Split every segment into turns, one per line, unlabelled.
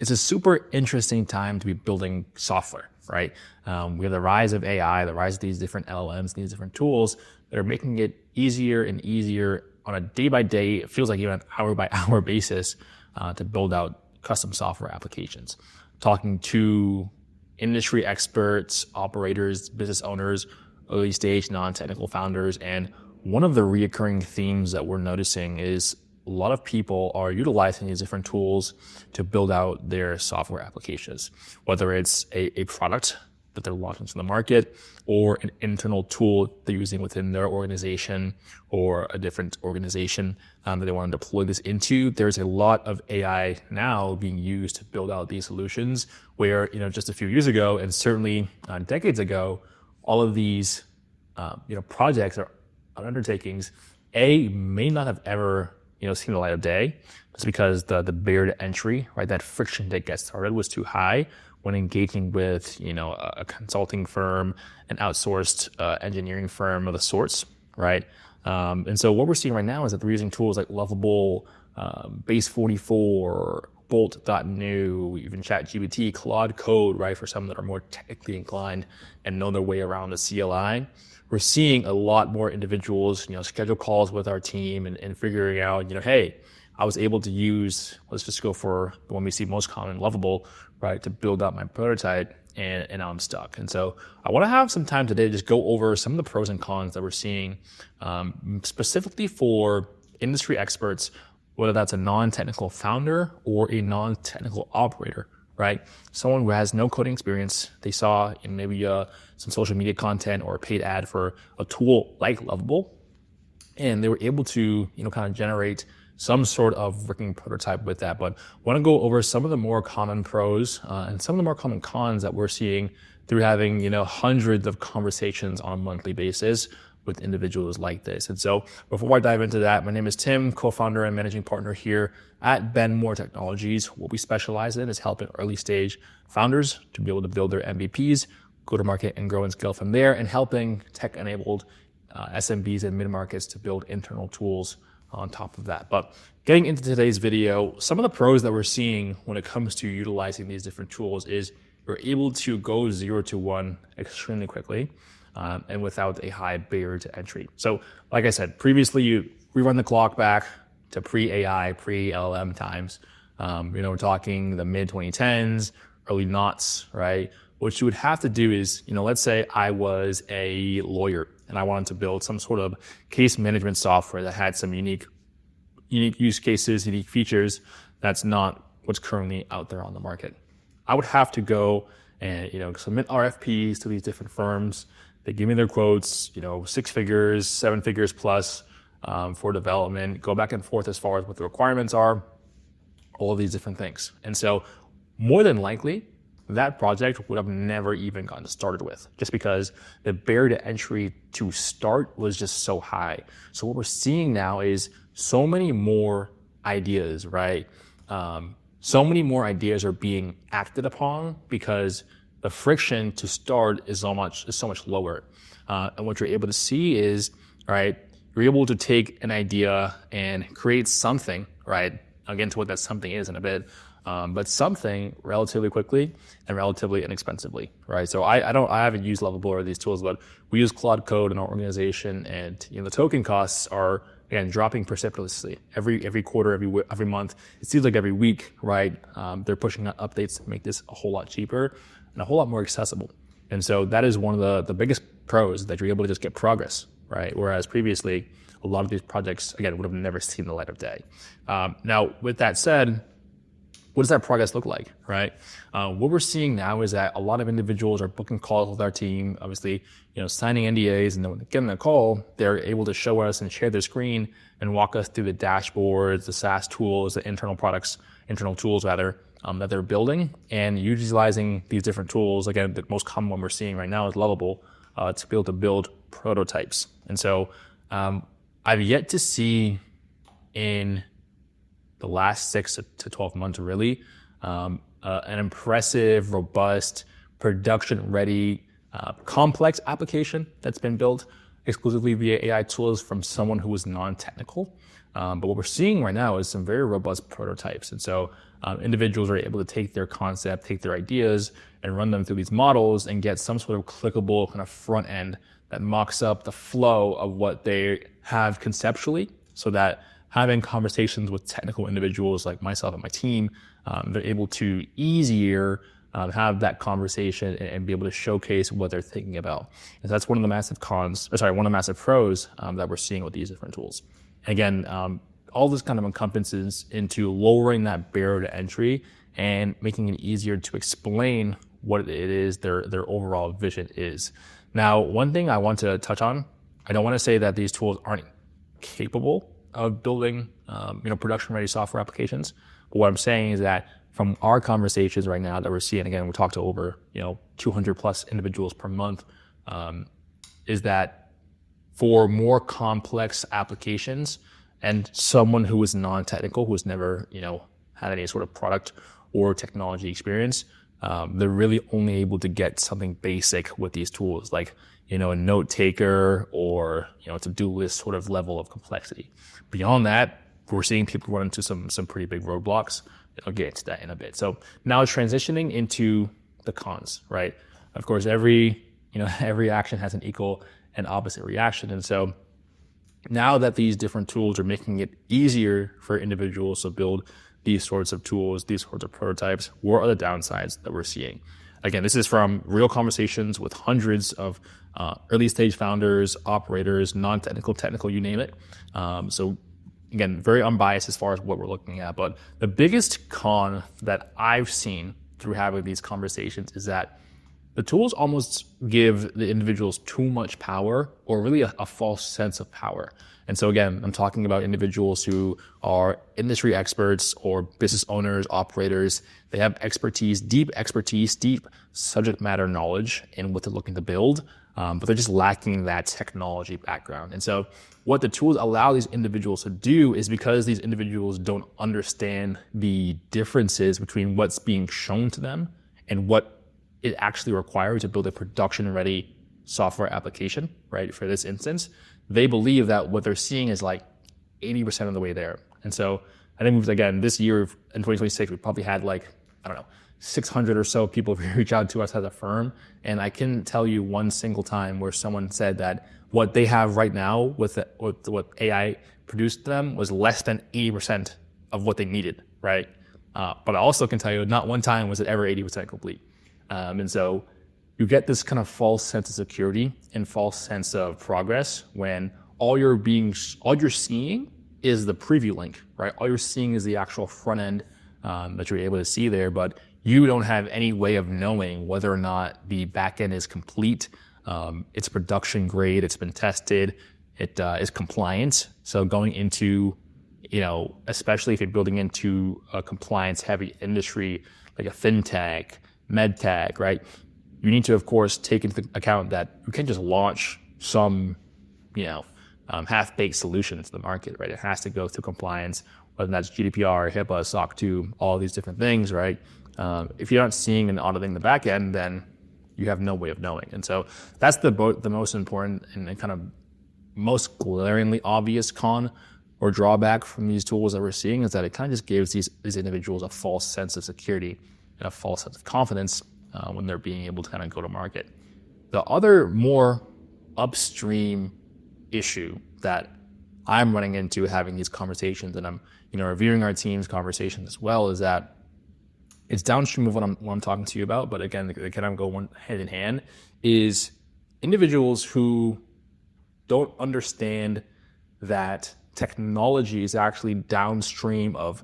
it's a super interesting time to be building software, right? We have the rise of AI, the rise of these different LLMs, these different tools that are making it easier and easier on a day by day, it feels like even an hour by hour basis, to build out custom software applications. Talking to industry experts, operators, business owners, early stage non-technical founders, and one of the reoccurring themes that we're noticing is a lot of people are utilizing these different tools to build out their software applications, whether it's a product that they're launching to the market or an internal tool they're using within their organization or a different organization that they want to deploy this into. There's a lot of AI now being used to build out these solutions where, just a few years ago and certainly decades ago, all of these, projects or undertakings, may not have ever seen the light of day. It's because the barrier to entry, right, that friction to get started was too high when engaging with, a consulting firm, an outsourced engineering firm of the sorts, right? And so what we're seeing right now is that they're using tools like Lovable, Base 44, Bolt.new, even ChatGPT, Claude Code, right, for some that are more technically inclined and know their way around the CLI. We're seeing a lot more individuals, schedule calls with our team and figuring out, hey, I was able to use, let's just go for the one we see most common, Lovable, right, to build out my prototype, and now I'm stuck. And so I want to have some time today to just go over some of the pros and cons that we're seeing, specifically for industry experts, whether that's a non-technical founder or a non-technical operator, right? Someone who has no coding experience, they saw in maybe some social media content or a paid ad for a tool like Lovable, and they were able to, kind of generate some sort of working prototype with that. But I want to go over some of the more common pros and some of the more common cons that we're seeing through having, hundreds of conversations on a monthly basis with individuals like this. And so before I dive into that, my name is Tim, co-founder and managing partner here at Benmore Technologies. What we specialize in is helping early stage founders to be able to build their MVPs, go to market and grow and scale from there, and helping tech-enabled SMBs and mid-markets to build internal tools on top of that. But getting into today's video, some of the pros that we're seeing when it comes to utilizing these different tools is we're able to go 0 to 1 extremely quickly and without a high barrier to entry. So like I said, previously we run the clock back to pre-AI, pre-LLM times. We're talking the mid-2010s, early noughts, right? What you would have to do is, let's say I was a lawyer and I wanted to build some sort of case management software that had some unique use cases, unique features. That's not what's currently out there on the market. I would have to go and, submit RFPs to these different firms. They give me their quotes, 6 figures, 7 figures plus for development, go back and forth as far as what the requirements are, all of these different things. And so more than likely, that project would have never even gotten started with, just because the barrier to entry to start was just so high. So what we're seeing now is so many more ideas, right? So many more ideas are being acted upon because the friction to start is so much lower. And what you're able to see is, right, you're able to take an idea and create something, right? I'll get into what that something is in a bit. But something relatively quickly and relatively inexpensively, right? So I haven't used Lovable or these tools, but we use Claude Code in our organization, and the token costs are again dropping precipitously every quarter, every month. It seems like every week, right? They're pushing out updates to make this a whole lot cheaper and a whole lot more accessible. And so that is one of the biggest pros, that you're able to just get progress, right? Whereas previously, a lot of these projects again would have never seen the light of day. Now, with that said, what does that progress look like, right? What we're seeing now is that a lot of individuals are booking calls with our team, obviously, signing NDAs, and then when they get on the call, they're able to show us and share their screen and walk us through the dashboards, the SaaS tools, the internal tools that they're building, and utilizing these different tools. Again, the most common one we're seeing right now is Lovable, to be able to build prototypes. And so I've yet to see in the last 6 to 12 months, really, an impressive, robust, production-ready, complex application that's been built exclusively via AI tools from someone who is non-technical. But what we're seeing right now is some very robust prototypes. And so individuals are able to take their concept, take their ideas, and run them through these models and get some sort of clickable kind of front end that mocks up the flow of what they have conceptually, so that having conversations with technical individuals like myself and my team, they're able to easier have that conversation and be able to showcase what they're thinking about. And so that's one of the massive one of the massive pros that we're seeing with these different tools. And again, all this kind of encompasses into lowering that barrier to entry and making it easier to explain what it is their overall vision is. Now, one thing I want to touch on, I don't want to say that these tools aren't capable of building production-ready software applications. But what I'm saying is that from our conversations right now that we're seeing, again, we talk to over 200 plus individuals per month, is that for more complex applications and someone who is non-technical, who's never had any sort of product or technology experience, they're really only able to get something basic with these tools, like a note taker or to-do list sort of level of complexity. Beyond that, we're seeing people run into some pretty big roadblocks. I'll get into that in a bit. So now it's transitioning into the cons, right? Of course, every action has an equal and opposite reaction. And so now that these different tools are making it easier for individuals to build these sorts of tools, these sorts of prototypes, what are the downsides that we're seeing? Again, this is from real conversations with hundreds of early stage founders, operators, non-technical, technical, you name it. So again, very unbiased as far as what we're looking at. But the biggest con that I've seen through having these conversations is that the tools almost give the individuals too much power, or really a false sense of power. And so again, I'm talking about individuals who are industry experts or business owners, operators. They have deep subject matter knowledge in what they're looking to build, but they're just lacking that technology background. And so what the tools allow these individuals to do is, because these individuals don't understand the differences between what's being shown to them and what it actually requires to build a production-ready software application, right? For this instance, they believe that what they're seeing is like 80% of the way there. And so I think, again, this year in 2026, we probably had 600 or so people reach out to us as a firm. And I couldn't tell you one single time where someone said that what they have right now with what AI produced to them was less than 80% of what they needed, right? But I also can tell you, not one time was it ever 80% complete. And so you get this kind of false sense of security and false sense of progress when all you're seeing is the preview link, right? All you're seeing is the actual front end that you're able to see there, but you don't have any way of knowing whether or not the back end is complete, it's production grade, it's been tested, it is compliant. So going into, especially if you're building into a compliance heavy industry like a fintech, medtech, right? You need to, of course, take into account that you can't just launch some, half-baked solution to the market, right? It has to go through compliance, whether that's GDPR, HIPAA, SOC 2, all these different things, right? If you're not seeing and auditing the back end, then you have no way of knowing. And so that's the most important and kind of most glaringly obvious con or drawback from these tools that we're seeing, is that it kind of just gives these individuals a false sense of security and a false sense of confidence when they're being able to kind of go to market. The other more upstream issue that I'm running into having these conversations, and I'm reviewing our team's conversations as well, is that it's downstream of what I'm talking to you about, but again, they kind of go one hand in hand, is individuals who don't understand that technology is actually downstream of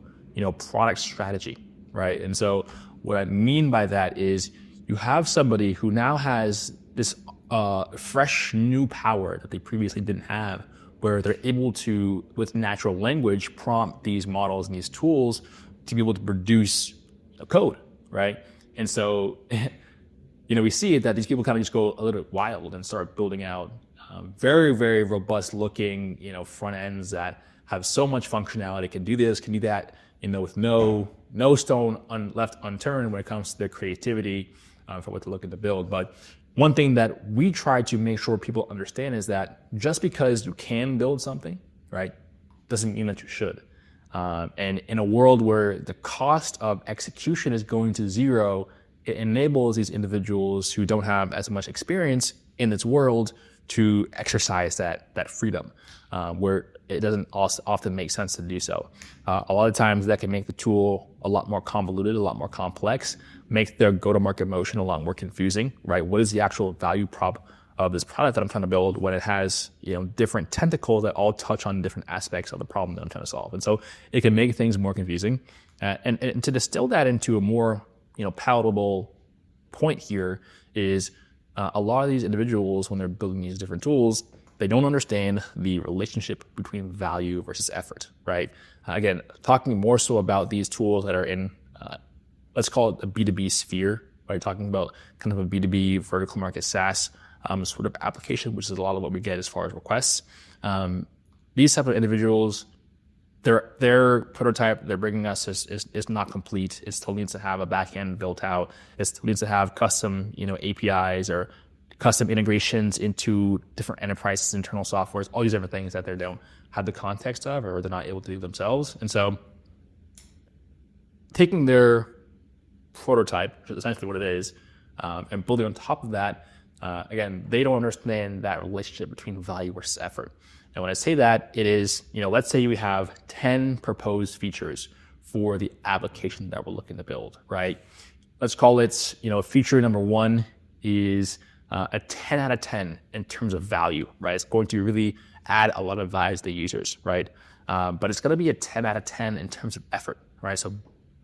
product strategy, right? And so what I mean by that is you have somebody who now has this fresh new power that they previously didn't have, where they're able to, with natural language, prompt these models and these tools to be able to produce a code, right? And so, we see that these people kind of just go a little bit wild and start building out very, very robust looking, front ends that have so much functionality, can do this, can do that, with no stone left unturned when it comes to their creativity for what they're looking to build. But one thing that we try to make sure people understand is that just because you can build something, right, doesn't mean that you should. And in a world where the cost of execution is going to zero, it enables these individuals who don't have as much experience in this world to exercise that freedom, where it doesn't often make sense to do so. A lot of times that can make the tool a lot more convoluted, a lot more complex, make their go-to-market motion a lot more confusing, right? What is the actual value prop of this product that I'm trying to build when it has, different tentacles that all touch on different aspects of the problem that I'm trying to solve? And so it can make things more confusing. And to distill that into a more, palatable point here is a lot of these individuals, when they're building these different tools, they don't understand the relationship between value versus effort, right? Again, talking more so about these tools that are in, let's call it a B2B sphere, right? Talking about kind of a B2B vertical market SaaS sort of application, which is a lot of what we get as far as requests. These type of individuals, their prototype they're bringing us is not complete. It still needs to have a backend built out. It still needs to have custom, APIs or custom integrations into different enterprises, internal softwares, all these different things that they don't have the context of or they're not able to do themselves. And so taking their prototype, which is essentially what it is, and building on top of that, again, they don't understand that relationship between value versus effort. And when I say that, it is, let's say we have 10 proposed features for the application that we're looking to build, right? Let's call it, feature number 1 is a 10 out of 10 in terms of value, right? It's going to really add a lot of value to the users, right? But it's going to be a 10 out of 10 in terms of effort, right? So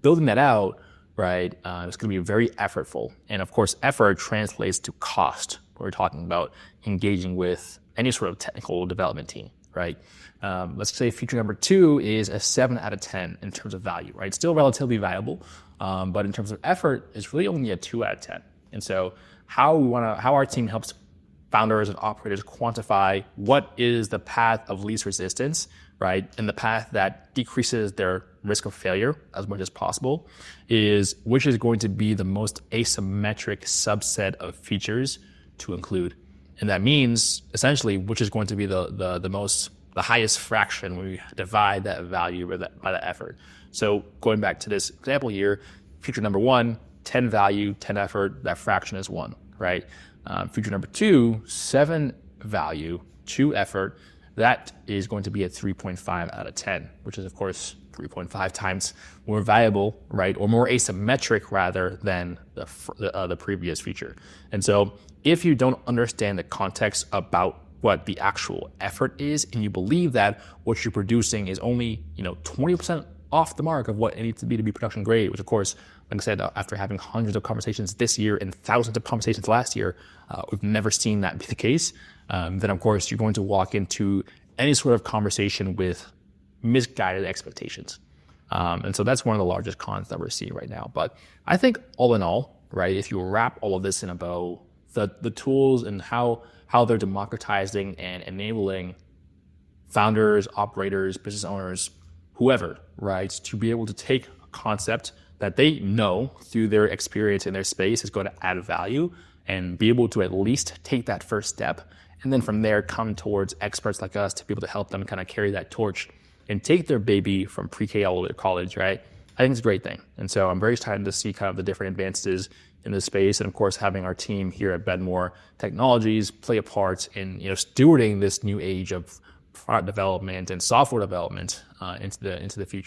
building that out, right, it's going to be very effortful. And of course, effort translates to cost. We're talking about engaging with any sort of technical development team, right? Let's say feature number 2 is a 7 out of 10 in terms of value, right? Still relatively valuable, but in terms of effort, it's really only a 2 out of 10. And so how our team helps founders and operators quantify what is the path of least resistance, right? And the path that decreases their risk of failure as much as possible is which is going to be the most asymmetric subset of features to include. And that means essentially which is going to be the highest fraction when we divide that value by the effort. So going back to this example here, feature number 1, 10 value, 10 effort, that fraction is 1, right? Feature number 2, 7 value, 2 effort, that is going to be a 3.5 out of 10, which is of course 3.5 times more valuable, right? Or more asymmetric rather than the previous feature. And so if you don't understand the context about what the actual effort is, and you believe that what you're producing is only, 20% off the mark of what it needs to be production grade, which of course, like I said, after having hundreds of conversations this year and thousands of conversations last year, we've never seen that be the case. Then of course you're going to walk into any sort of conversation with misguided expectations. And so that's one of the largest cons that we're seeing right now. But I think all in all, right, if you wrap all of this in a bow, the tools and how they're democratizing and enabling founders, operators, business owners, whoever, right, to be able to take a concept that they know through their experience in their space is going to add value and be able to at least take that first step. And then from there, come towards experts like us to be able to help them kind of carry that torch and take their baby from pre-K all the way to college, right? I think it's a great thing. And so I'm very excited to see kind of the different advances in this space. And of course, having our team here at Bedmore Technologies play a part in, stewarding this new age of product development and software development into the future.